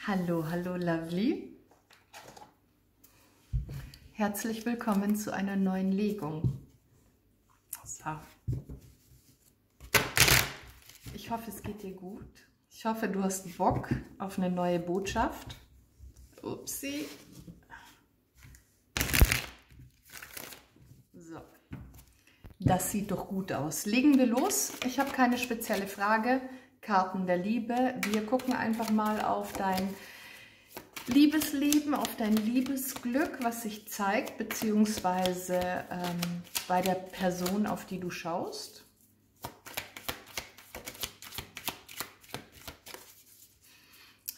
Hallo, hallo Lovely. Herzlich willkommen zu einer neuen Legung. So. Ich hoffe, es geht dir gut. Ich hoffe, du hast Bock auf eine neue Botschaft. Upsi. So. Das sieht doch gut aus. Legen wir los. Ich habe keine spezielle Frage. Karten der Liebe. Wir gucken einfach mal auf dein Liebesleben, auf dein Liebesglück, was sich zeigt, beziehungsweise bei der Person, auf die du schaust.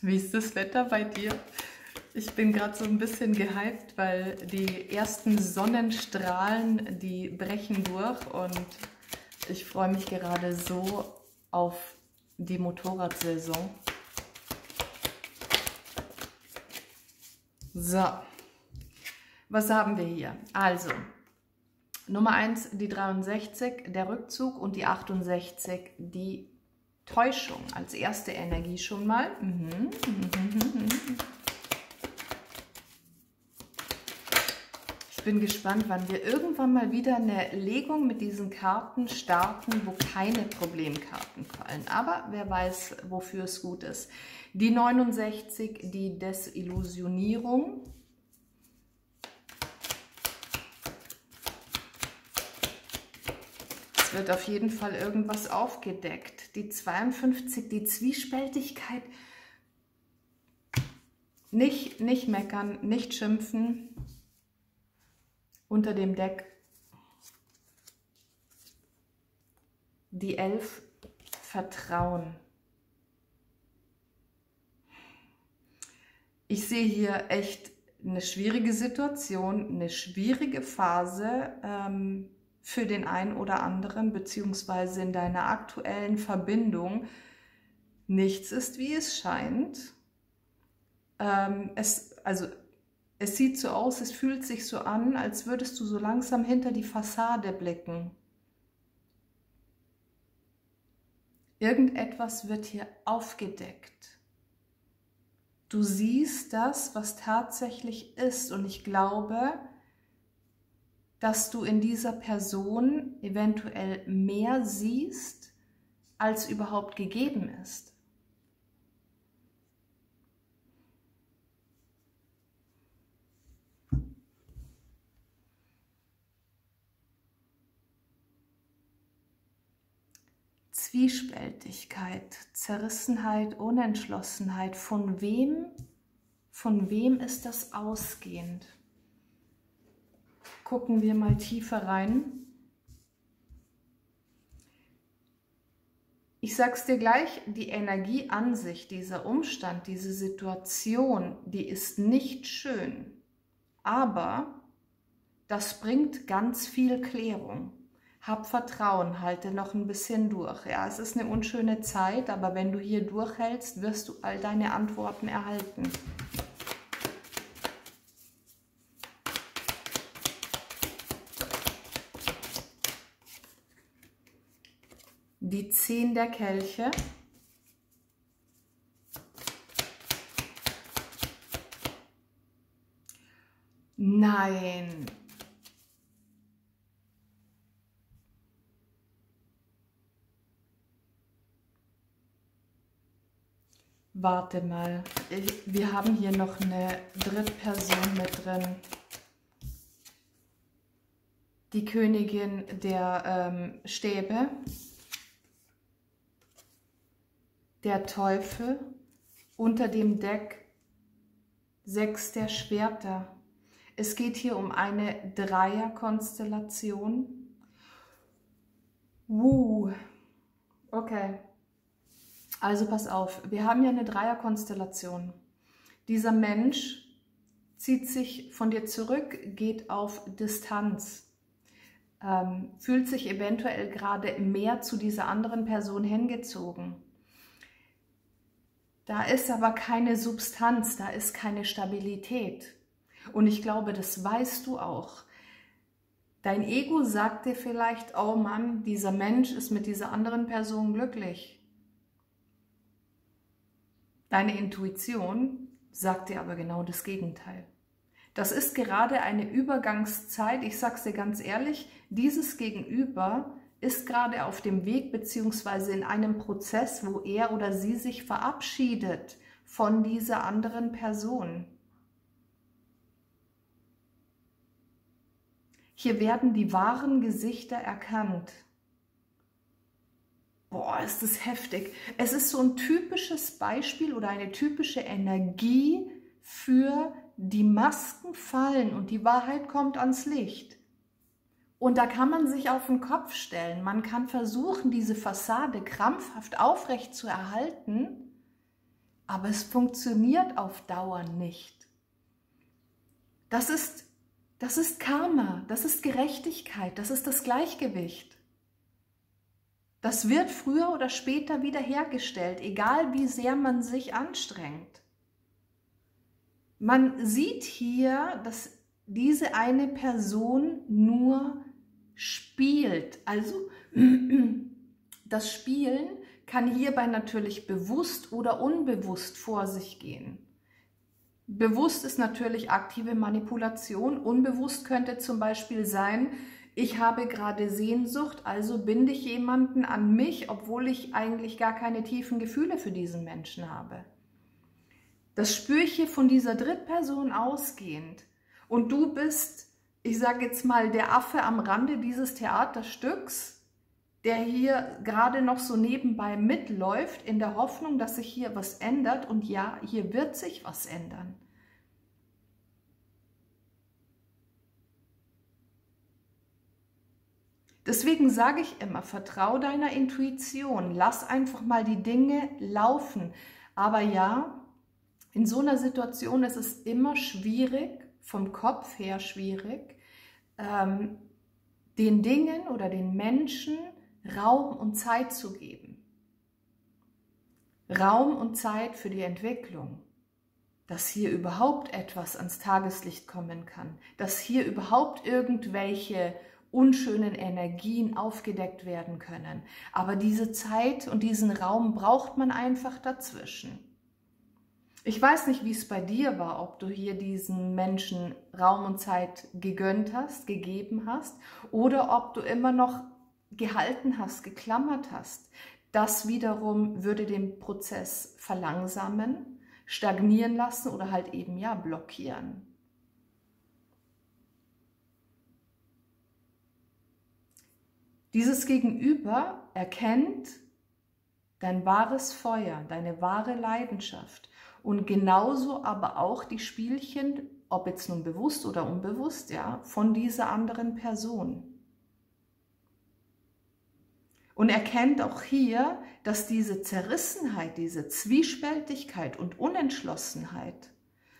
Wie ist das Wetter bei dir? Ich bin gerade so ein bisschen gehypt, weil die ersten Sonnenstrahlen, die brechen durch und ich freue mich gerade so auf die Motorradsaison. So, was haben wir hier? Also, Nummer 1, die 63, der Rückzug, und die 68, die Täuschung. Als erste Energie schon mal. Ich bin gespannt, wann wir irgendwann mal wieder eine Legung mit diesen Karten starten, wo keine Problemkarten fallen. Aber wer weiß, wofür es gut ist. Die 69, die Desillusionierung. Es wird auf jeden Fall irgendwas aufgedeckt. Die 52, die Zwiespältigkeit. Nicht meckern, nicht schimpfen. Unter dem Deck die 11, Vertrauen. Ich sehe hier echt eine schwierige Situation, eine schwierige Phase für den einen oder anderen, beziehungsweise in deiner aktuellen Verbindung. Nichts ist, wie es scheint. Es sieht so aus, es fühlt sich so an, als würdest du so langsam hinter die Fassade blicken. Irgendetwas wird hier aufgedeckt. Du siehst das, was tatsächlich ist, und ich glaube, dass du in dieser Person eventuell mehr siehst, als überhaupt gegeben ist. Zwiespältigkeit, Zerrissenheit, Unentschlossenheit. Von wem ist das ausgehend? Gucken wir mal tiefer rein. Ich sag's dir gleich, die Energie an sich, dieser Umstand, diese Situation, die ist nicht schön, aber das bringt ganz viel Klärung. Hab Vertrauen, halte noch ein bisschen durch. Ja, es ist eine unschöne Zeit, aber wenn du hier durchhältst, wirst du all deine Antworten erhalten. Die 10 der Kelche. Nein. Warte mal, wir haben hier noch eine Drittperson mit drin. Die Königin der Stäbe, der Teufel, unter dem Deck 6 der Schwerter. Es geht hier um eine Dreierkonstellation. Okay. Also pass auf, wir haben hier eine Dreierkonstellation. Dieser Mensch zieht sich von dir zurück, geht auf Distanz, fühlt sich eventuell gerade mehr zu dieser anderen Person hingezogen. Da ist aber keine Substanz, da ist keine Stabilität. Und ich glaube, das weißt du auch. Dein Ego sagt dir vielleicht, oh Mann, dieser Mensch ist mit dieser anderen Person glücklich. Deine Intuition sagt dir aber genau das Gegenteil. Das ist gerade eine Übergangszeit. Ich sage es dir ganz ehrlich, dieses Gegenüber ist gerade auf dem Weg bzw. in einem Prozess, wo er oder sie sich verabschiedet von dieser anderen Person. Hier werden die wahren Gesichter erkannt. Boah, ist das heftig. Es ist so ein typisches Beispiel oder eine typische Energie für die Masken fallen und die Wahrheit kommt ans Licht. Und da kann man sich auf den Kopf stellen. Man kann versuchen, diese Fassade krampfhaft aufrecht zu erhalten, aber es funktioniert auf Dauer nicht. Das ist Karma, das ist Gerechtigkeit, das ist das Gleichgewicht. Das wird früher oder später wiederhergestellt, egal wie sehr man sich anstrengt. Man sieht hier, dass diese eine Person nur spielt. Also das Spielen kann hierbei natürlich bewusst oder unbewusst vor sich gehen. Bewusst ist natürlich aktive Manipulation. Unbewusst könnte zum Beispiel sein, ich habe gerade Sehnsucht, also binde ich jemanden an mich, obwohl ich eigentlich gar keine tiefen Gefühle für diesen Menschen habe. Das spüre ich hier von dieser Drittperson ausgehend. Und du bist, ich sage jetzt mal, der Affe am Rande dieses Theaterstücks, der hier gerade noch so nebenbei mitläuft, in der Hoffnung, dass sich hier was ändert. Und ja, hier wird sich was ändern. Deswegen sage ich immer, vertraue deiner Intuition, lass einfach mal die Dinge laufen. Aber ja, in so einer Situation ist es immer schwierig, vom Kopf her schwierig, den Dingen oder den Menschen Raum und Zeit zu geben. Raum und Zeit für die Entwicklung, dass hier überhaupt etwas ans Tageslicht kommen kann, dass hier überhaupt irgendwelche unschönen Energien aufgedeckt werden können. Aber diese Zeit und diesen Raum braucht man einfach dazwischen. Ich weiß nicht, wie es bei dir war, ob du hier diesen Menschen Raum und Zeit gegönnt hast, gegeben hast, oder ob du immer noch gehalten hast, geklammert hast. Das wiederum würde den Prozess verlangsamen, stagnieren lassen oder halt eben ja blockieren. Dieses Gegenüber erkennt dein wahres Feuer, deine wahre Leidenschaft und genauso aber auch die Spielchen, ob jetzt nun bewusst oder unbewusst, ja, von dieser anderen Person. Und erkennt auch hier, dass diese Zerrissenheit, diese Zwiespältigkeit und Unentschlossenheit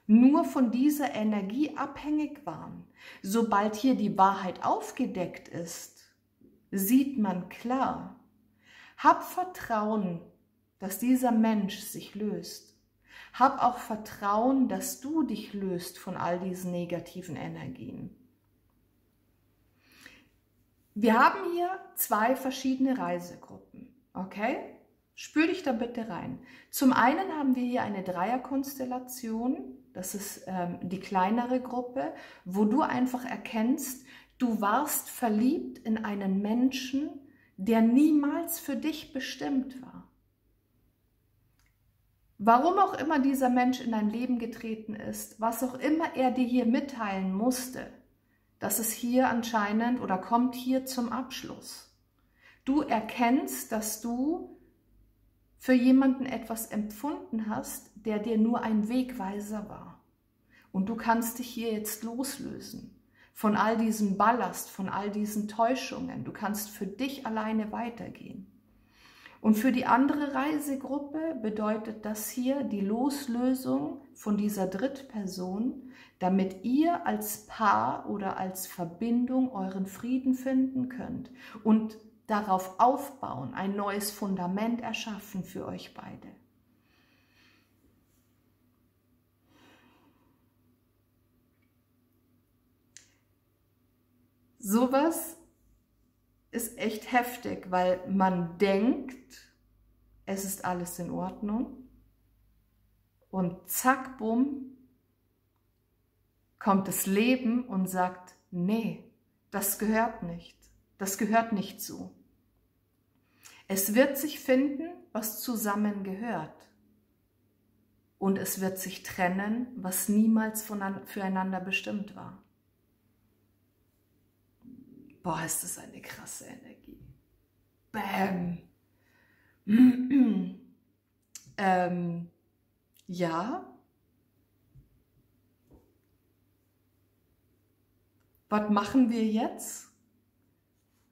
nur von dieser Energie abhängig waren. Sobald hier die Wahrheit aufgedeckt ist, sieht man klar. Hab Vertrauen, dass dieser Mensch sich löst. Hab auch Vertrauen, dass du dich löst von all diesen negativen Energien. Wir haben hier zwei verschiedene Reisegruppen, okay? Spür dich da bitte rein. Zum einen haben wir hier eine Dreierkonstellation, das ist die kleinere Gruppe, wo du einfach erkennst, du warst verliebt in einen Menschen, der niemals für dich bestimmt war. Warum auch immer dieser Mensch in dein Leben getreten ist, was auch immer er dir hier mitteilen musste, das ist hier anscheinend oder kommt hier zum Abschluss. Du erkennst, dass du für jemanden etwas empfunden hast, der dir nur ein Wegweiser war. Und du kannst dich hier jetzt loslösen von all diesem Ballast, von all diesen Täuschungen. Du kannst für dich alleine weitergehen. Und für die andere Reisegruppe bedeutet das hier die Loslösung von dieser Drittperson, damit ihr als Paar oder als Verbindung euren Frieden finden könnt und darauf aufbauen, ein neues Fundament erschaffen für euch beide. Sowas ist echt heftig, weil man denkt, es ist alles in Ordnung. Und zack, bumm, kommt das Leben und sagt, nee, das gehört nicht. Das gehört nicht so. Es wird sich finden, was zusammengehört. Und es wird sich trennen, was niemals füreinander bestimmt war. Boah, ist das eine krasse Energie. Bam. Ja. Was machen wir jetzt?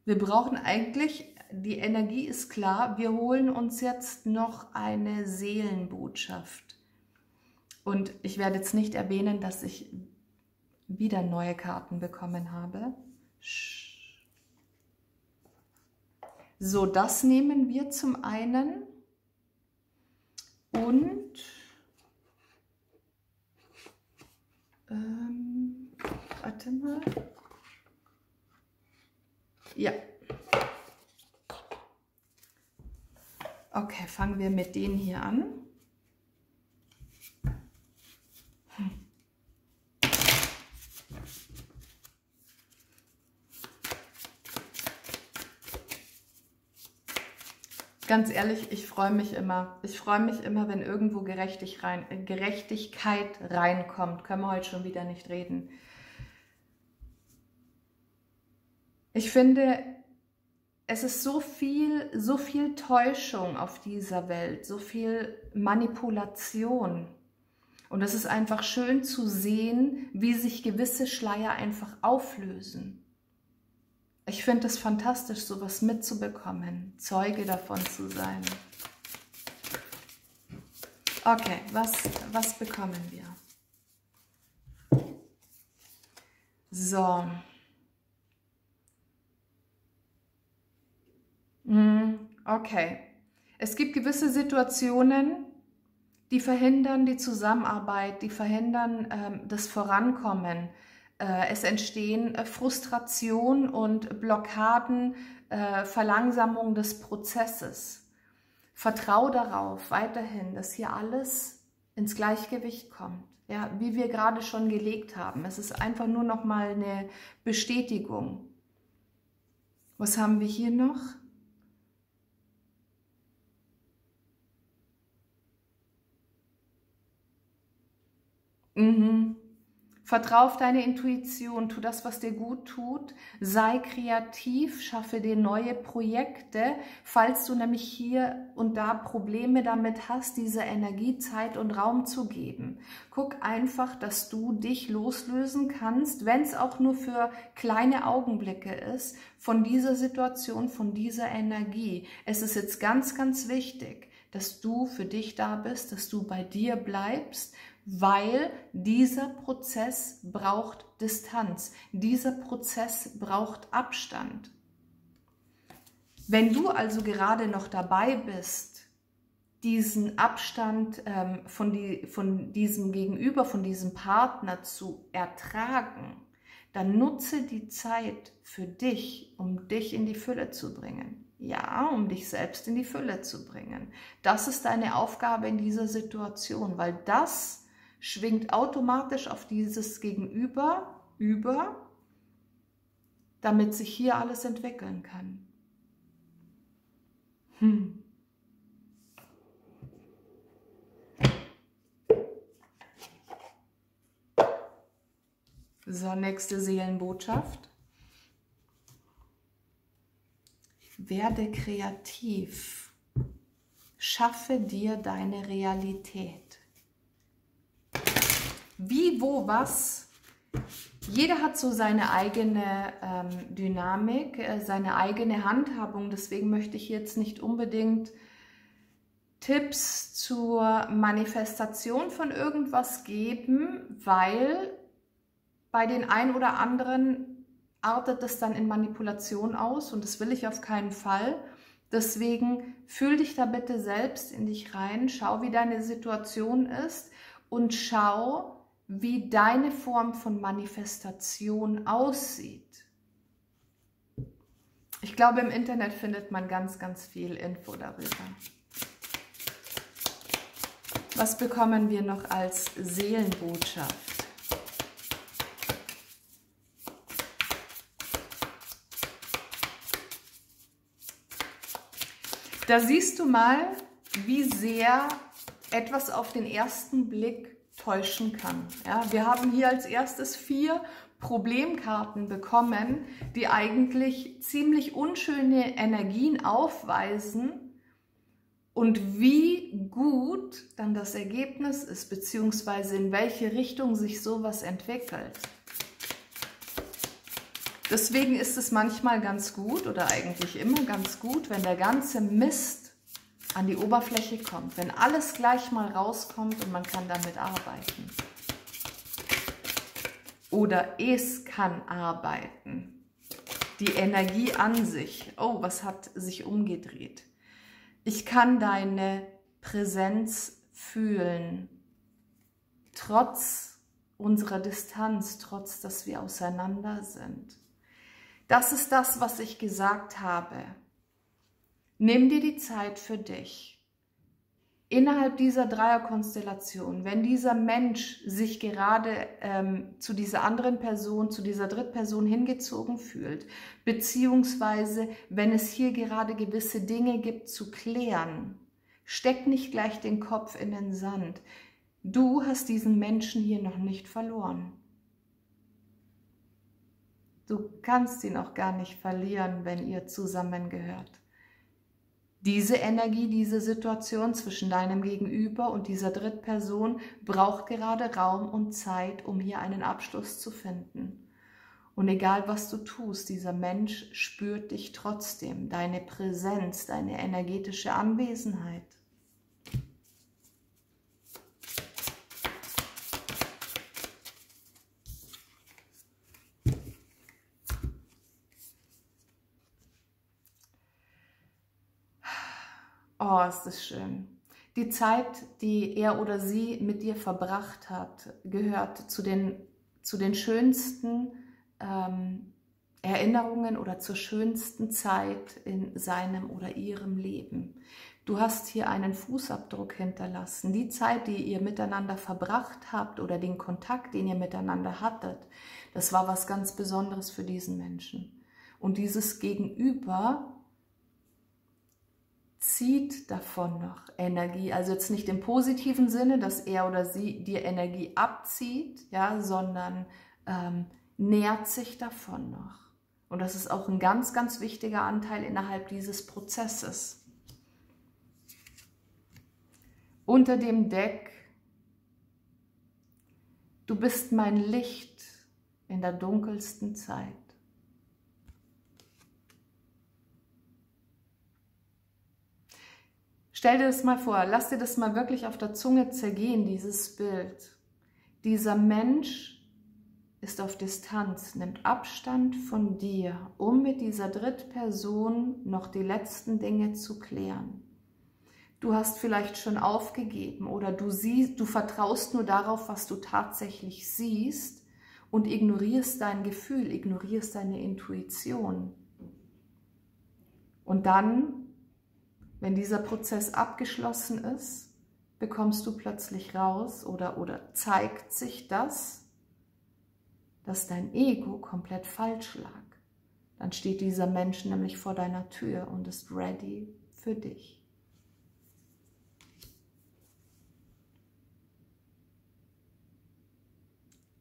Wir brauchen eigentlich, die Energie ist klar, wir holen uns jetzt noch eine Seelenbotschaft. Und ich werde jetzt nicht erwähnen, dass ich wieder neue Karten bekommen habe. So, das nehmen wir zum einen. Und warte mal. Ja. Okay, fangen wir mit denen hier an. Ganz ehrlich, ich freue mich immer. Ich freue mich immer, wenn irgendwo Gerechtigkeit reinkommt. Können wir heute schon wieder nicht reden. Ich finde, es ist so viel Täuschung auf dieser Welt, so viel Manipulation. Und es ist einfach schön zu sehen, wie sich gewisse Schleier einfach auflösen. Ich finde es fantastisch, sowas mitzubekommen, Zeuge davon zu sein. Okay, was bekommen wir? So. Okay. Es gibt gewisse Situationen, die verhindern die Zusammenarbeit, die verhindern das Vorankommen. Es entstehen Frustration und Blockaden, Verlangsamung des Prozesses. Vertrau darauf weiterhin, dass hier alles ins Gleichgewicht kommt. Ja, wie wir gerade schon gelegt haben. Es ist einfach nur noch mal eine Bestätigung. Was haben wir hier noch? Vertrau auf deine Intuition, tu das, was dir gut tut, sei kreativ, schaffe dir neue Projekte, falls du nämlich hier und da Probleme damit hast, diese Energie, Zeit und Raum zu geben. Guck einfach, dass du dich loslösen kannst, wenn es auch nur für kleine Augenblicke ist, von dieser Situation, von dieser Energie. Es ist jetzt ganz, ganz wichtig, dass du für dich da bist, dass du bei dir bleibst, weil dieser Prozess braucht Distanz, dieser Prozess braucht Abstand. Wenn du also gerade noch dabei bist, diesen Abstand von diesem Gegenüber, von diesem Partner zu ertragen, dann nutze die Zeit für dich, um dich in die Fülle zu bringen. Ja, um dich selbst in die Fülle zu bringen. Das ist deine Aufgabe in dieser Situation, weil das schwingt automatisch auf dieses Gegenüber über, damit sich hier alles entwickeln kann. So, nächste Seelenbotschaft. Werde kreativ. Schaffe dir deine Realität. Wie, wo, was? Jeder hat so seine eigene Dynamik, seine eigene Handhabung. Deswegen möchte ich jetzt nicht unbedingt Tipps zur Manifestation von irgendwas geben, weil bei den einen oder anderen artet das dann in Manipulation aus und das will ich auf keinen Fall. Deswegen fühl dich da bitte selbst in dich rein, schau, wie deine Situation ist und schau, wie deine Form von Manifestation aussieht. Ich glaube, im Internet findet man ganz, ganz viel Info darüber. Was bekommen wir noch als Seelenbotschaft? Da siehst du mal, wie sehr etwas auf den ersten Blick täuschen kann. Ja, wir haben hier als erstes 4 Problemkarten bekommen, die eigentlich ziemlich unschöne Energien aufweisen und wie gut dann das Ergebnis ist, beziehungsweise in welche Richtung sich sowas entwickelt. Deswegen ist es manchmal ganz gut oder eigentlich immer ganz gut, wenn der ganze Mist an die Oberfläche kommt, wenn alles gleich mal rauskommt und man kann damit arbeiten. Oder es kann arbeiten. Die Energie an sich. Oh, was hat sich umgedreht? Ich kann deine Präsenz fühlen, trotz unserer Distanz, trotz dass wir auseinander sind. Das ist das, was ich gesagt habe. Nimm dir die Zeit für dich. Innerhalb dieser Dreierkonstellation, wenn dieser Mensch sich gerade zu dieser anderen Person, zu dieser Drittperson hingezogen fühlt, beziehungsweise wenn es hier gerade gewisse Dinge gibt zu klären, steck nicht gleich den Kopf in den Sand. Du hast diesen Menschen hier noch nicht verloren. Du kannst ihn auch gar nicht verlieren, wenn ihr zusammengehört. Diese Energie, diese Situation zwischen deinem Gegenüber und dieser Drittperson braucht gerade Raum und Zeit, um hier einen Abschluss zu finden. Und egal, was du tust, dieser Mensch spürt dich trotzdem, deine Präsenz, deine energetische Anwesenheit. Oh, ist das schön. Die Zeit, die er oder sie mit dir verbracht hat, gehört zu den schönsten Erinnerungen oder zur schönsten Zeit in seinem oder ihrem Leben. Du hast hier einen Fußabdruck hinterlassen. Die Zeit, die ihr miteinander verbracht habt oder den Kontakt, den ihr miteinander hattet, das war was ganz Besonderes für diesen Menschen. Und dieses Gegenüber zieht davon noch Energie, also jetzt nicht im positiven Sinne, dass er oder sie dir Energie abzieht, ja, sondern nährt sich davon noch. Und das ist auch ein ganz, ganz wichtiger Anteil innerhalb dieses Prozesses. Unter dem Deck, du bist mein Licht in der dunkelsten Zeit. Stell dir das mal vor, lass dir das mal wirklich auf der Zunge zergehen, dieses Bild. Dieser Mensch ist auf Distanz, nimmt Abstand von dir, um mit dieser Drittperson noch die letzten Dinge zu klären. Du hast vielleicht schon aufgegeben oder du vertraust nur darauf, was du tatsächlich siehst und ignorierst dein Gefühl, ignorierst deine Intuition. Und dann, wenn dieser Prozess abgeschlossen ist, bekommst du plötzlich raus oder zeigt sich das, dass dein Ego komplett falsch lag. Dann steht dieser Mensch nämlich vor deiner Tür und ist ready für dich.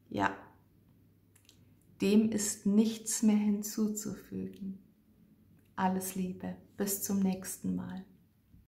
Ja, dem ist nichts mehr hinzuzufügen. Alles Liebe, bis zum nächsten Mal.